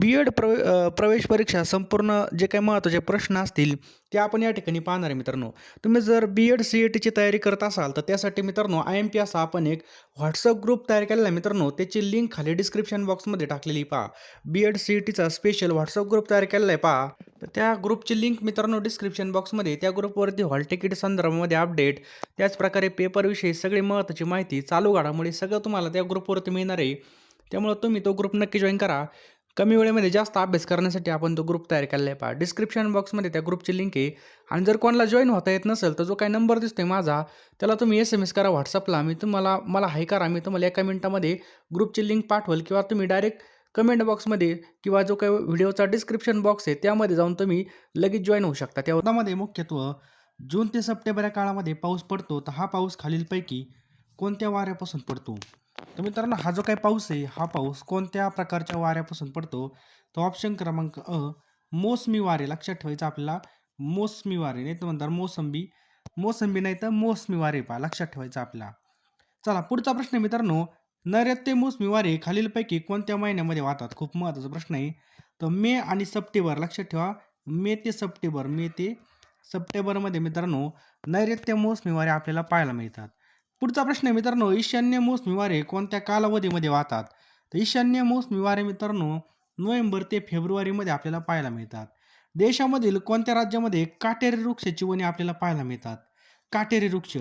प्रवेश परीक्षा संपूर्ण जे काही महत्त्वाचे प्रश्न असतील ते आपण या ठिकाणी पाहणार आहे मित्रांनो. तुम्ही जर बी-एड सी-ई-टीची तयारी करत असाल तर त्यासाठी मित्रांनो IMP असा आपण एक WhatsApp ग्रुप तयार केलेला आहे मित्रांनो. त्याची लिंक खाली डिस्क्रिप्शन बॉक्समध्ये टाकलेली पहा. बी-एड सी-ई-टीचा स्पेशल WhatsApp ग्रुप तयार केलेला आहे पहा. तर त्या ग्रुपची लिंक मित्रांनो डिस्क्रिप्शन बॉक्समध्ये त्या ग्रुपवरती हॉल तिकीट संदर्भामध्ये अपडेट, त्याचप्रकारे पेपरविषयी सगळी महत्त्वाची माहिती, चालू घडामोडी सगळं तुम्हाला त्या ग्रुपवरती मिळणार आहे. त्यामुळे तुम्ही तो ग्रुप नक्की जॉइन करा. कमी वेळेमध्ये जास्त अभ्यास करण्यासाठी आपण तो ग्रुप तयार केलेला आहे पहा. डिस्क्रिप्शन बॉक्समध्ये त्या ग्रुपची लिंक आहे. आणि जर कोणाला जॉइन होता येत नसेल तर जो काही नंबर दिसतोय माझा त्याला तुम्ही SMS करा WhatsAppला. मला हाय करा. मी तुम्हाला एका मिनिटामध्ये ग्रुपची लिंक पाठवेल किंवा तुम्ही डायरेक्ट कमेंट बॉक्समध्ये किंवा जो काही व्हिडिओचा डिस्क्रिप्शन बॉक्स आहे त्यामध्ये जाऊन तुम्ही लगेच जॉइन होऊ शकता. त्यामध्ये मुख्यत्वे जून ते सप्टेंबर या काळामध्ये पाऊस पडतो. तर हा पाऊस खालीलपैकी कोणत्या वाऱ्यापासून पडतो? तर मित्रांनो हा जो काही पाऊस आहे हा पाऊस कोणत्या प्रकारच्या वाऱ्यापासून पडतो? तो ऑप्शन क्रमांक मोसमी वारे. लक्षात ठेवायचं आपल्याला, मोसमी वारे, नाही तर म्हणतात मोसंबी. मोसंबी नाही तर मोसमी वारे पहा, लक्षात ठेवायचं आपल्याला. चला पुढचा प्रश्न आहे मित्रांनो, नैऋत्य मोसमी वारे खालीलपैकी कोणत्या महिन्यामध्ये वाहतात? खूप महत्त्वाचा प्रश्न आहे. तर मे आणि सप्टेंबर. लक्षात ठेवा, मे ते सप्टेंबरमध्ये मित्रांनो नैऋत्य मोसमी वारे आपल्याला पाहायला मिळतात. पुढचा प्रश्न आहे मित्रांनो, ईशान्य मोसमी वारे कोणत्या कालावधीमध्ये वाहतात? तर ईशान्य मोसमी वारे मित्रांनो नोव्हेंबर ते फेब्रुवारीमध्ये आपल्याला पाहायला मिळतात. देशामधील कोणत्या राज्यामध्ये काटेरी वृक्षाची वने आपल्याला पाहायला मिळतात? काटेरी वृक्ष.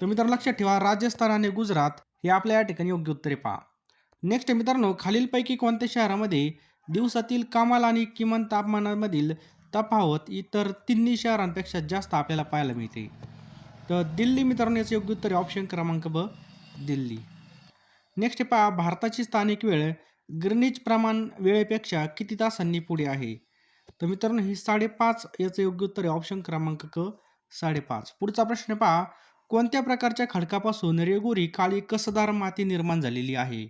तर मित्रांनो लक्षात ठेवा, राजस्थान आणि गुजरात हे आपल्या या ठिकाणी योग्य उत्तरे पहा. नेक्स्ट आहे मित्रांनो, खालीलपैकी कोणत्या शहरामध्ये दिवसातील कमाल आणि किमान तापमानामधील तफावत इतर तिन्ही शहरांपेक्षा जास्त आपल्याला पाहायला मिळते? तर दिल्ली मित्रांनो याचं योग्य उत्तर आहे ऑप्शन क्रमांक ब, दिल्ली. नेक्स्ट पहा, भारताची स्थानिक वेळ ग्रीनिच प्रमाण वेळेपेक्षा किती तासांनी पुढे आहे? तर मित्रांनो ही 5:30 याचं योग्य उत्तर आहे ऑप्शन क्रमांक क, 5:30. पुढचा प्रश्न पहा, कोणत्या प्रकारच्या खडकापासून रेगुरी काळी कसदार माती निर्माण झालेली आहे?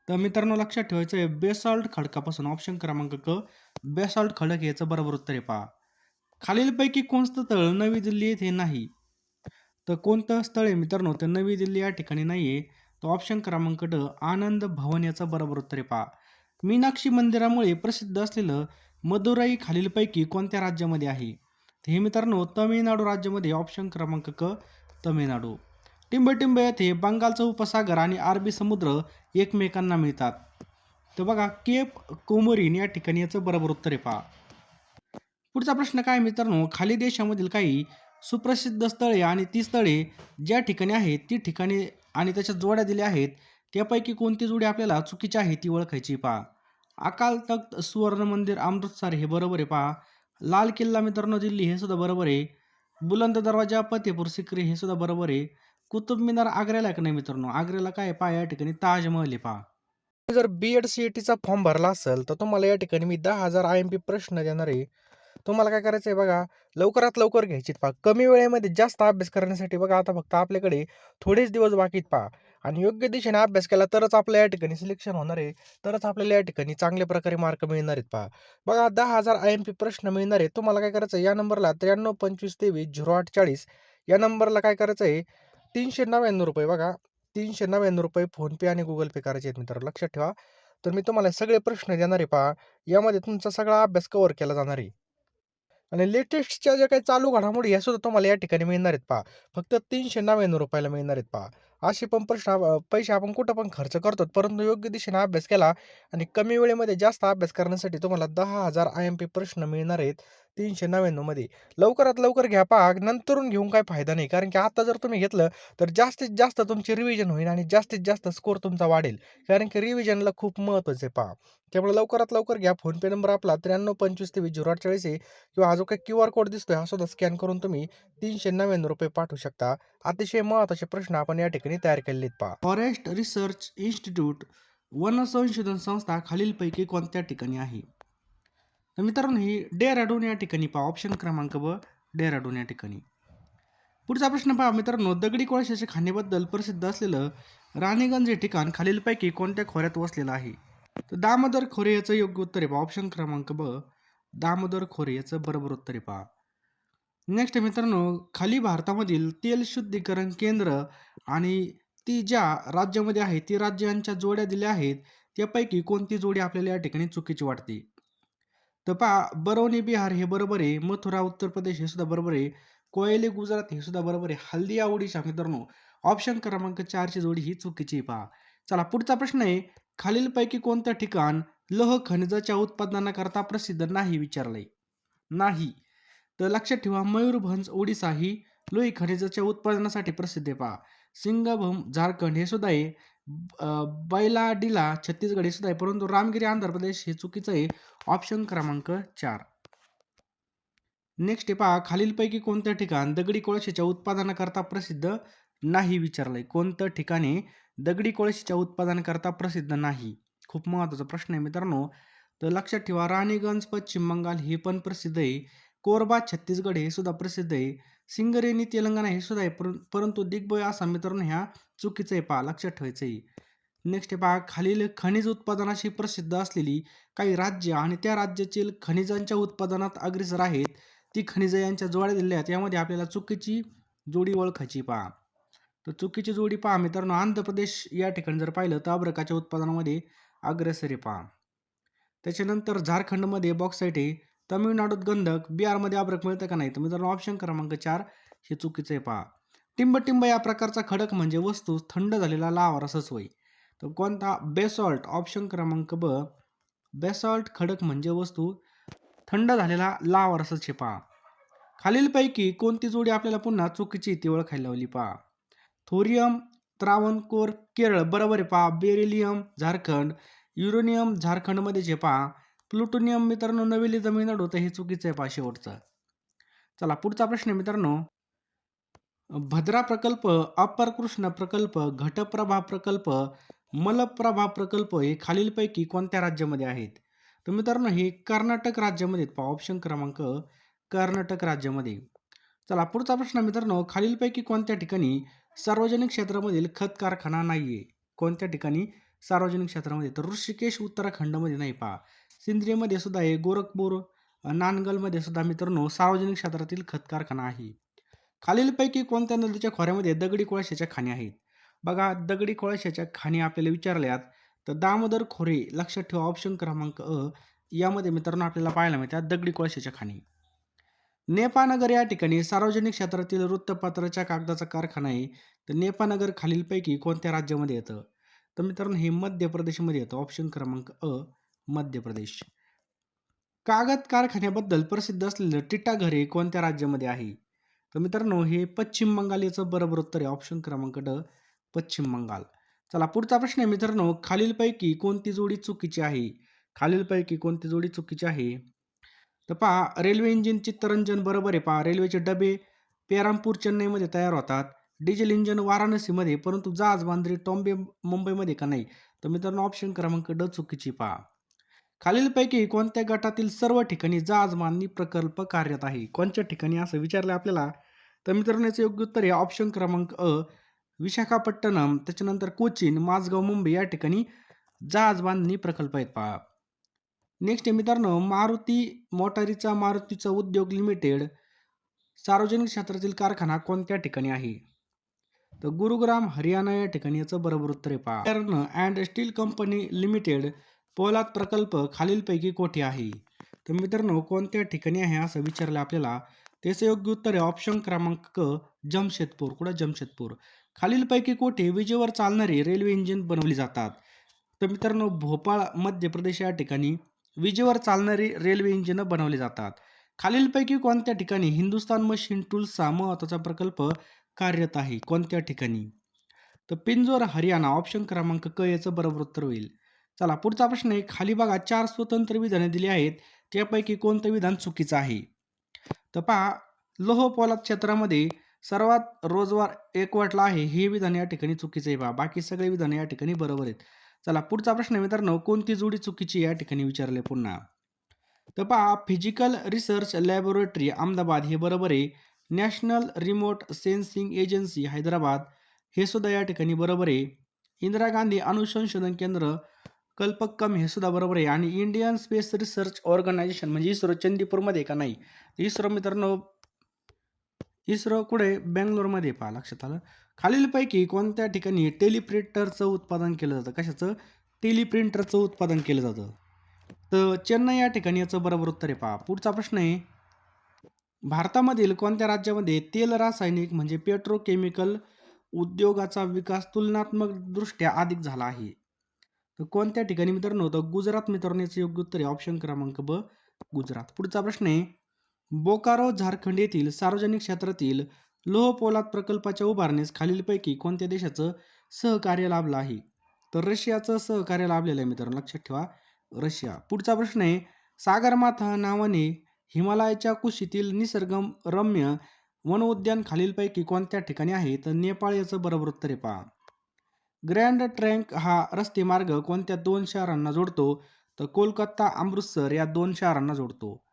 तर मित्रांनो लक्षात ठेवायचं आहे बेसॉल्ट खडकापासून, ऑप्शन क्रमांक क, बेसॉल्ट खडक याचं बरोबर उत्तर आहे पहा. खालीलपैकी कोणतं स्थळ नवी दिल्ली येथे नाही? तर कोणतं स्थळ आहे मित्रांनो तर नवी दिल्ली या ठिकाणी नाहीये. तर ऑप्शन क्रमांक ड, आनंद भवन याचं बरोबर उत्तर आहे पहा. मीनाक्षी मंदिरामुळे प्रसिद्ध असलेलं मदुराई खालीलपैकी कोणत्या राज्यामध्ये आहे? तर हे मित्रांनो तमिळनाडू राज्यामध्ये, ऑप्शन क्रमांक क, तमिळनाडू. टिंबटिंब येथे बंगालचा उपसागर आणि अरबी समुद्र एकमेकांना मिळतात. तर बघा केप कोमोरिन या ठिकाणी याचं बरोबर उत्तर आहे पहा. पुढचा प्रश्न काय मित्रांनो, खाली देशामधील काही सुप्रसिद्ध स्थळे आणि ती स्थळे ज्या ठिकाणी आहेत ती ठिकाणी आणि त्याच्या जोड्या दिल्या आहेत त्यापैकी कोणती जोडी आपल्याला चुकीची आहे ती ओळखायची पहा. अकाल तख्त सुवर्ण मंदिर अमृतसर हे बरोबर आहे पहा. लाल किल्ला मित्रांनो दिल्ली हे सुद्धा बरोबर आहे. बुलंद दरवाजा फतेपूर सिक्री हे सुद्धा बरोबर आहे. कुतुब मिनार आग्र्याला आहे का नाही मित्रांनो, आग्र्याला काय आहे पहा, या ठिकाणी ताजमहल आहे पहा. जर बी-एड सी-ई-टीचा फॉर्म भरला असेल तर तुम्हाला या ठिकाणी मी 10,000 IMP प्रश्न देणार आहे. तुम्हाला काय करायचं आहे बघा, लवकरात लवकर घ्यायची पहा. कमी वेळेमध्ये जास्त अभ्यास करण्यासाठी बघा आता फक्त आपल्याकडे थोडेच दिवस बाकी पहा. आणि योग्य दिशेने अभ्यास केला तरच आपल्या या ठिकाणी सिलेक्शन होणार आहे. तरच आपल्याला या ठिकाणी चांगल्या प्रकारे मार्क मिळणार आहेत पहा. बघा 10,000 IMP प्रश्न मिळणार आहे. तुम्हाला काय करायचं आहे, या नंबरला 93 25 23 08 40 या नंबरला काय करायचं आहे, ₹399 बघा, ₹399 फोनपे आणि गुगल पे करायचे आहेत मित्रांनो, लक्षात ठेवा. तर मी तुम्हाला सगळे प्रश्न देणार आहे पहा. यामध्ये तुमचा सगळा अभ्यास कव्हर केला जाणार आहे. आणि लेटेस्टच्या ज्या काही चालू घडामोडी या सुद्धा तुम्हाला या ठिकाणी मिळणार आहेत पहा. फक्त ₹399 मिळणार आहेत पहा. असे पण पैसे आपण कुठं पण खर्च करतो, परंतु योग्य दिशेने अभ्यास केला आणि कमी वेळेमध्ये जास्त अभ्यास करण्यासाठी तुम्हाला 10,000 IMP प्रश्न मिळणार आहेत 399 मध्ये. लवकरात लवकर घ्या पहा, नंतरून घेऊन काही फायदा नाही. कारण की आता जर तुम्ही घेतलं तर जास्तीत जास्त तुमची रिव्हिजन होईल आणि जास्तीत जास्त स्कोर तुमचा वाढेल. कारण की रिव्हिजनला खूप महत्त्वाचं आहे पहा. त्यामुळे लवकरात लवकर घ्या. फोनपे नंबर आपला 93 25 23 08 40 आहे. किंवा हा जो काही QR कोड दिसतोय हा सुद्धा स्कॅन करून तुम्ही ₹399 पाठवू शकता. अतिशय महत्त्वाचे प्रश्न आपण या ठिकाणी तयार केलेले आहेत पहा. फॉरेस्ट रिसर्च इन्स्टिट्यूट वन संशोधन संस्था खालीलपैकी कोणत्या ठिकाणी आहे? तर मित्रांनो ही डेहराडून या ठिकाणी पहा, ऑप्शन क्रमांक ब, डेहराडून या ठिकाणी. पुढचा प्रश्न पहा मित्रांनो, दगडी कोळशाच्या खाणीबद्दल प्रसिद्ध असलेलं राणीगंज हे ठिकाण खालीलपैकी कोणत्या खोऱ्यात वसलेलं आहे? तर दामोदर खोरे याचं योग्य उत्तर आहे पहा, ऑप्शन क्रमांक ब, दामोदर खोरे याचं बरोबर उत्तर आहे पहा. नेक्स्ट मित्रांनो, खाली भारतामधील तेल शुद्धीकरण केंद्र आणि ती ज्या राज्यामध्ये आहे ती राज्यांच्या जोड्या दिल्या आहेत त्यापैकी कोणती जोडी आपल्याला या ठिकाणी चुकीची वाटते? तर पहा, बरौनी बिहार हे बरोबर आहे, मथुरा उत्तर प्रदेश हे सुद्धा बरोबर आहे, कोयले गुजरात हे सुद्धा बरोबर आहे, हल्दिया ओडिशा मित्रांनो ऑप्शन क्रमांक 4 ची जोडी ही चुकीची आहे पहा. चला पुढचा प्रश्न आहे, खालीलपैकी कोणतं ठिकाण लोह खनिजाच्या उत्पादनाकरता प्रसिद्ध नाही विचारलंय? नाही. तर लक्षात ठेवा, मयूरभंज ओडिसा ही लोही खनिजाच्या उत्पादनासाठी प्रसिद्ध आहे पहा. सिंगभूम झारखंड हे सुद्धा आहे. अ, बैलाडिला छत्तीसगड हे सुद्धा आहे. परंतु रामगिरी आंध्र प्रदेश हे चुकीचं आहे. ऑप्शन क्रमांक 4. नेक्स्ट आहे पहा, खालीलपैकी कोणतं ठिकाण दगडी कोळशाच्या उत्पादनाकरता प्रसिद्ध नाही विचारलंय? कोणतं ठिकाणे दगडी कोळशाच्या उत्पादनाकरता प्रसिद्ध नाही? खूप महत्त्वाचा प्रश्न आहे मित्रांनो. तर लक्षात ठेवा, राणीगंज पश्चिम बंगाल हे पण प्रसिद्ध आहे. कोरबा छत्तीसगड हे सुद्धा प्रसिद्ध आहे. सिंगरेनी तेलंगणा हे सुद्धा आहे. परंतु दिग्बोय आसाम मित्रांनो ह्या चुकीचं आहे पहा, लक्षात ठेवायचं आहे. नेक्स्ट आहे पहा, खालील खनिज उत्पादनाशी प्रसिद्ध असलेली काही राज्य आणि त्या राज्यातील खनिजांच्या उत्पादनात अग्रेसर आहेत, ती खनिजे यांच्या जोड्या दिलेल्या आहेत. यामध्ये आपल्याला चुकीची जोडी ओळखायची पहा. तर चुकीची जोडी पहा मित्रांनो, आंध्र प्रदेश या ठिकाणी जर पाहिलं तर अभ्रकाच्या उत्पादनामध्ये अग्रेसर आहे पहा. त्याच्यानंतर झारखंडमध्ये बॉक्साईट आहे, तामिळनाडूत गंधक, बिहारमध्ये अभ्रक मिळतं का नाही? तर मित्रांनो ऑप्शन क्रमांक 4 हे चुकीचं आहे पहा. टिंबटिंब या प्रकारचा खडक म्हणजे वस्तू थंड झालेला लावा रसच होय. तर कोणता? बेसॉल्ट. ऑप्शन क्रमांक ब. बेसॉल्ट खडक म्हणजे वस्तू थंड झालेला लावा रसच आहे पहा. खालीलपैकी कोणती जोडी आपल्याला पुन्हा चुकीची ती ओळखायला लावली पहा. थोरियम त्रावणकोर केरळ बरोबर आहे पहा. बेरिलियम झारखंड, युरेनियम झारखंडमध्ये जे पहा. प्लुटोनियम मित्रांनो नवी तामिळनाडू, तर हे चुकीचं आहे पहा शेवटचं. चला पुढचा प्रश्न आहे मित्रांनो, भद्रा प्रकल्प, अप्पर कृष्ण प्रकल्प, घटप्रभा प्रकल्प, मलप्रभा प्रकल्प हे खालीलपैकी कोणत्या राज्यामध्ये आहेत? तर मित्रांनो हे कर्नाटक राज्यामध्ये आहेत पहा. ऑप्शन क्रमांक कर्नाटक राज्यामध्ये. चला पुढचा प्रश्न मित्रांनो, खालीलपैकी कोणत्या ठिकाणी सार्वजनिक क्षेत्रामधील खत कारखाना नाहीये? कोणत्या ठिकाणी सार्वजनिक क्षेत्रामध्ये? तर ऋषिकेश उत्तराखंडमध्ये नाही पहा. सिंद्रीमध्ये सुद्धा आहे, गोरखपूर, नानगलमध्ये सुद्धा मित्रांनो सार्वजनिक क्षेत्रातील खत कारखाना आहे. खालीलपैकी कोणत्या नदीच्या खोऱ्यामध्ये दगडी कोळशाच्या खाणी आहेत? बघा, दगडी कोळशाच्या खाणी आपल्याला विचारल्यात तर दामोदर खोरे, लक्षात ठेवा ऑप्शन क्रमांक अ, यामध्ये मित्रांनो आपल्याला पाहायला मिळतात दगडी कोळशाच्या खाणी. नेपानगर या ठिकाणी सार्वजनिक क्षेत्रातील वृत्तपत्राच्या कागदाचा कारखाना आहे. तर नेपानगर खालीलपैकी कोणत्या राज्यामध्ये येतं? तर मित्रांनो हे मध्य प्रदेशमध्ये येतं. ऑप्शन क्रमांक अ, मध्य प्रदेश. कागद कारखान्याबद्दल प्रसिद्ध असलेलं टिटाघर हे कोणत्या राज्यामध्ये आहे? तर मित्रांनो हे पश्चिम बंगाल याचं बरोबर उत्तर आहे. ऑप्शन क्रमांक ड, पश्चिम बंगाल. चला पुढचा प्रश्न आहे मित्रांनो, खालीलपैकी कोणती जोडी चुकीची आहे? खालीलपैकी कोणती जोडी चुकीची आहे? तर पहा, रेल्वे इंजिन चित्तरंजन बरोबर आहे पहा. रेल्वेचे डबे पेरामपूर चेन्नईमध्ये तयार होतात. डिझेल इंजिन वाराणसीमध्ये, परंतु जहाज बांधणी टॉम्बे मुंबईमध्ये का नाही? तर मित्रांनो ऑप्शन क्रमांक ड चुकीची पहा. खालीलपैकी कोणत्या गटातील सर्व ठिकाणी जहाज बांधणी प्रकल्प कार्यरत आहे? कोणत्या ठिकाणी असं विचारलं आपल्याला? तर मित्रांनो याचं योग्य उत्तर आहे ऑप्शन क्रमांक अ, विशाखापट्टणम, त्याच्यानंतर कोचीन, माझगाव, मुंबई या ठिकाणी जहाज बांधणी प्रकल्प आहेत पहा. नेक्स्ट आहे मित्रांनो, मारुती मोटारीचा मारुतीचा उद्योग लिमिटेड सार्वजनिक क्षेत्रातील कारखाना कोणत्या ठिकाणी आहे? तर गुरुग्राम, हरियाणा या ठिकाणी याचं बरोबर उत्तर आहे पहा. Iron and still company limited पोलाद प्रकल्प खालीलपैकी कोठे आहे? तर मित्रांनो कोणत्या ठिकाणी आहे असं विचारलं आपल्याला. त्याचं योग्य उत्तर आहे ऑप्शन क्रमांक क, जमशेदपूर. कुठं? जमशेदपूर. खालीलपैकी कोठे विजेवर चालणारे रेल्वे इंजिन बनवली जातात? तर मित्रांनो भोपाळ, मध्य प्रदेश या ठिकाणी विजेवर चालणारी रेल्वे इंजिनं बनवली जातात. खालीलपैकी कोणत्या ठिकाणी हिंदुस्तान मशीन टूल्सचा महत्त्वाचा प्रकल्प कार्यरत आहे? कोणत्या ठिकाणी? तर पिंजोर, हरियाणा. ऑप्शन क्रमांक क याचं बरोबर उत्तर होईल. चला पुढचा प्रश्न आहे, खाली बघा 4 स्वतंत्र विधाने दिली आहेत. त्यापैकी कोणतं विधान चुकीचं आहे? तर पहा, लोह पोलाद क्षेत्रामध्ये सर्वात रोजगार एकवटला आहे, हे विधान या ठिकाणी चुकीचं आहे पहा. बाकी सगळे विधान या ठिकाणी बरोबर आहेत. चला पुढचा प्रश्न आहे मित्रांनो, कोणती जोडी चुकीची या ठिकाणी विचारले पुन्हा. तर पहा, फिजिकल रिसर्च लॅबोरेटरी अहमदाबाद हे बरोबर आहे. National remote sensing agency Hyderabad हे सुद्धा या ठिकाणी बरोबर आहे. इंदिरा गांधी अणुसंशोधन केंद्र कल्पक्कम हे सुद्धा बरोबर आहे. आणि इंडियन स्पेस रिसर्च ऑर्गनायझेशन म्हणजे इस्रो चंदीपूरमध्ये का नाही? इस्रो मित्रांनो इस्रो कुठे? बेंगलोरमध्ये पहा, लक्षात आलं. खालीलपैकी कोणत्या ठिकाणी टेलिप्रिंटरचं उत्पादन केलं जातं? कशाचं? टेलिप्रिंटरचं उत्पादन केलं जातं. तर चेन्नई या ठिकाणी याचं बरोबर उत्तर आहे पहा. पुढचा प्रश्न आहे, भारतामधील कोणत्या राज्यामध्ये तेल रासायनिक म्हणजे पेट्रोकेमिकल उद्योगाचा विकास तुलनात्मकदृष्ट्या अधिक झाला आहे? तर कोणत्या ठिकाणी मित्रांनो? तर गुजरात मित्रांनो याचं योग्य उत्तर आहे ऑप्शन क्रमांक ब, गुजरात. पुढचा प्रश्न आहे, बोकारो झारखंड येथील सार्वजनिक क्षेत्रातील लोह पोलाद प्रकल्पाच्या उभारणीस खालीलपैकी कोणत्या देशाचं सहकार्य लाभलं आहे? तर रशियाचं सहकार्य लाभलेलं आहे मित्रांनो, लक्षात ठेवा, रशिया. पुढचा प्रश्न आहे, सागरमाथा नावाने हिमालयाच्या कुशीतील निसर्गरम्य वन उद्यान खालीलपैकी कोणत्या ठिकाणी आहे? तर नेपाळ याचं बरोबर उत्तर आहे पहा. ग्रँड ट्रँक हा रस्ते मार्ग कोणत्या दोन शहरांना जोडतो? तर कोलकाता अमृतसर या दोन शहरांना जोडतो.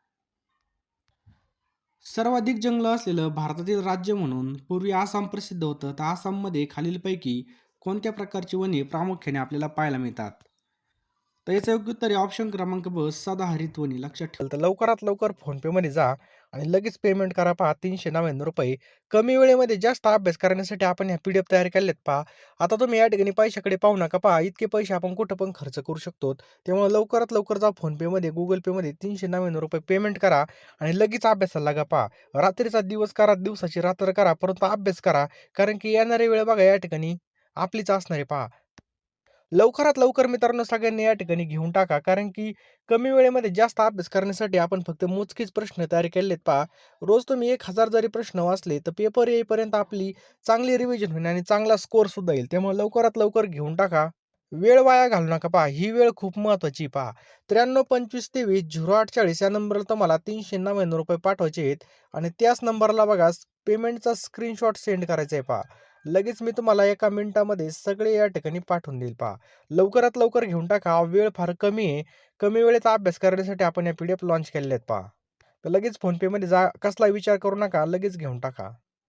सर्वाधिक जंगलं असलेलं भारतातील राज्य म्हणून पूर्वी आसाम प्रसिद्ध होतं. तर आसाममध्ये खालीलपैकी कोणत्या प्रकारची वने प्रामुख्याने आपल्याला पाहायला मिळतात? तर याचं योग्य उत्तर आहे ऑप्शन क्रमांक ब, सदाहरित वने. लक्षात ठेवा. तर लवकरात लवकर फोनपेमध्ये जा आणि लगेच पेमेंट करा पहा ₹399. कमी वेळेमध्ये जास्त अभ्यास करण्यासाठी आपण ह्या PDF तयार केल्यात पहा. आता तुम्ही या ठिकाणी पैशाकडे पाहू नका पहा. इतके पैसे आपण कुठं पण खर्च करू शकतो. त्यामुळे लवकरात लवकर जा फोनपेमध्ये, Google Payमध्ये ₹399 पेमेंट करा आणि लगेच अभ्यासाला लागा पहा. रात्रीचा दिवस करा, दिवसाची रात्र करा, परंतु अभ्यास करा. कारण की येणारी वेळ बघा या ठिकाणी आपलीच असणार आहे पहा. लवकरात लवकर मित्रांनो सगळ्यांनी या ठिकाणी घेऊन टाका. कारण की कमी वेळेमध्ये जास्त अभ्यास करण्यासाठी आपण फक्त मोजकेच प्रश्न तयार केलेत पहा. रोज तुम्ही 1000 जरी प्रश्न वाचले, तर पेपर येईपर्यंत आपली चांगली रिव्हिजन होईल आणि चांगला स्कोर सुद्धा येईल. त्यामुळे लवकरात लवकर घेऊन टाका. वेळ वाया घालवू नका पहा. ही वेळ खूप महत्त्वाची पहा. 9325230840 या नंबरला तुम्हाला ₹399 पाठवायचे आहेत आणि त्याच नंबरला बघा पेमेंटचा स्क्रीनशॉट सेंड करायचा आहे पहा. लगेच मी तुम्हाला एका मिनिटामध्ये सगळे या ठिकाणी पाठवून देईल पहा. लवकरात लवकर घेऊन टाका. वेळ फार कमी आहे. कमी वेळेचा अभ्यास करण्यासाठी आपण या PDF लॉन्च केलेल्या आहेत पहा. तर लगेच फोनपेमध्ये जा. कसला विचार करू नका. लगेच घेऊन टाका.